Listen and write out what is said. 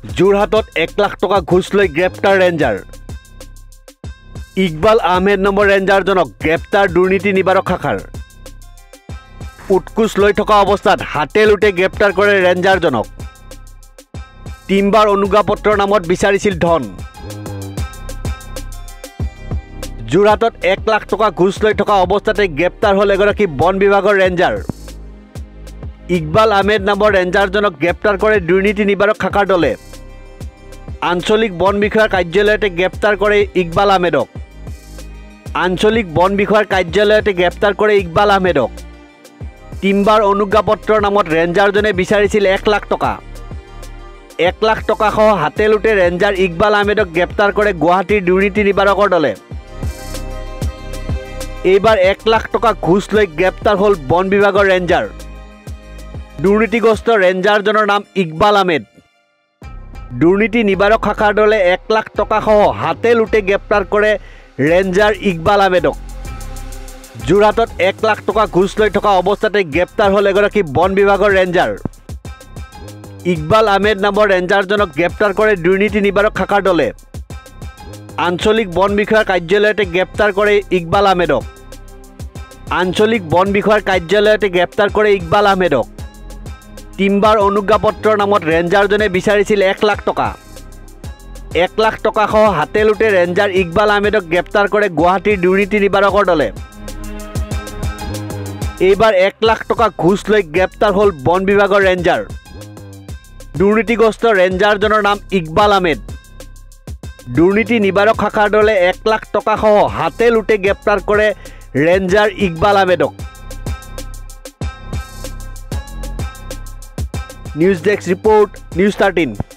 যোৰহাটত 1 লাখ টকা ঘুষ লৈ গ্ৰেপ্তাৰ ৰেঞ্জাৰ ইকবাল আহমেদ নামৰ ৰেঞ্জাৰজনক গ্ৰেপ্তাৰ দুৰ্নীতি নিবাৰক শাখাৰ উৎকোচ লৈ থকা অৱস্থাত হাতে লুটে গ্ৰেপ্তাৰ কৰে ৰেঞ্জাৰজনক টিম্বাৰ অনুজ্ঞাপত্ৰৰ নামত বিচাৰিছিল ধন যোৰহাটত 1 লাখ টকা ঘুষ লৈ থকা অৱস্থাতে গ্ৰেপ্তাৰ হ'ল এগৰাকী বন বিভাগৰ ৰেঞ্জাৰ ইকবাল আহমেদ নামৰ ৰেঞ্জাৰজনক গ্ৰেপ্তাৰ কৰে দুৰ্নীতি নিবাৰক শাখাৰ দলে আঞ্চলিক বন বিষয়াৰ কাৰ্যালয়তে গ্ৰেপ্তাৰ কৰে ইকবাল আহমেদক আঞ্চলিক বন বিষয়াৰ কাৰ্যালয়তে গ্ৰেপ্তাৰ কৰে ইকবাল আহমেদক টিম্বাৰ অনুজ্ঞাপত্ৰৰ নামত ৰেঞ্জাৰজনে বিচাৰিছিল 1 লাখ টকা 1 লাখ টকাসহ হাতে লুটে ৰেঞ্জাৰ ইকবাল আহমেদক গ্ৰেপ্তাৰ কৰে গুৱাহাটীৰ দুৰ্নীতি নিবাৰকৰ দলে এইবাৰ 1 লাখ টকা ঘুষ লৈ গ্ৰেপ্তাৰ হ'ল বন বিভাগৰ ৰেঞ্জাৰ দুৰ্নীতিগ্ৰস্ত ৰেঞ্জাৰজনৰ নাম ইকবাল আহমেদ দুৰ্নীতি নিবাৰক শাখাৰ দলে 1 লাখ টকাসহ হাতে লুটে গ্ৰেপ্তাৰ কৰে ৰেঞ্জাৰ ইকবাল আহমেদক যোৰহাটত 1 লাখ টকা ঘুষ লৈ থকা অৱস্থাতে গ্ৰেপ্তাৰ হ'ল এগৰাকী বন বিভাগৰ ৰেঞ্জাৰ ইকবাল আহমেদ নামৰ ৰেঞ্জাৰজনক গ্ৰেপ্তাৰ কৰে দুৰ্নীতি নিবাৰক শাখাৰ দলে আঞ্চলিক বন বিষয়াৰ কাৰ্যালয়তে গ্ৰেপ্তাৰ কৰে ইকবাল আহমেদক আঞ্চলিক বন বিষয়াৰ কাৰ্যালয়তে গ্ৰেপ্তাৰ কৰে ইকবাল আহমেদক টিম্বাৰ অনুজ্ঞাপত্ৰৰ নামত ৰেঞ্জাৰজনে বিচাৰিছিল 1 লাখ টকা 1 লাখ টকাসহ হাতে লুটে ৰেঞ্জাৰ ইকবাল আহমেদক গ্ৰেপ্তাৰ কৰে গুৱাহাটীৰ দুৰ্নীতি নিবাৰকৰ দলে এইবাৰ 1 লাখ টকা ঘুষ লৈ গ্ৰেপ্তাৰ হ'ল বন বিভাগৰ ৰেঞ্জাৰ দুৰ্নীতিগ্ৰস্ত ৰেঞ্জাৰজনৰ নাম ইকবাল আহমেদ দুৰ্নীতি নিবাৰক শাখাৰ দলে 1 লাখ টকাসহ হাতে লুটে গ্ৰেপ্তাৰ কৰে ৰেঞ্জাৰ ইকবাল আহমেদক নিউজ ডেস্ক ৰিপোৰ্ট নিউজ 13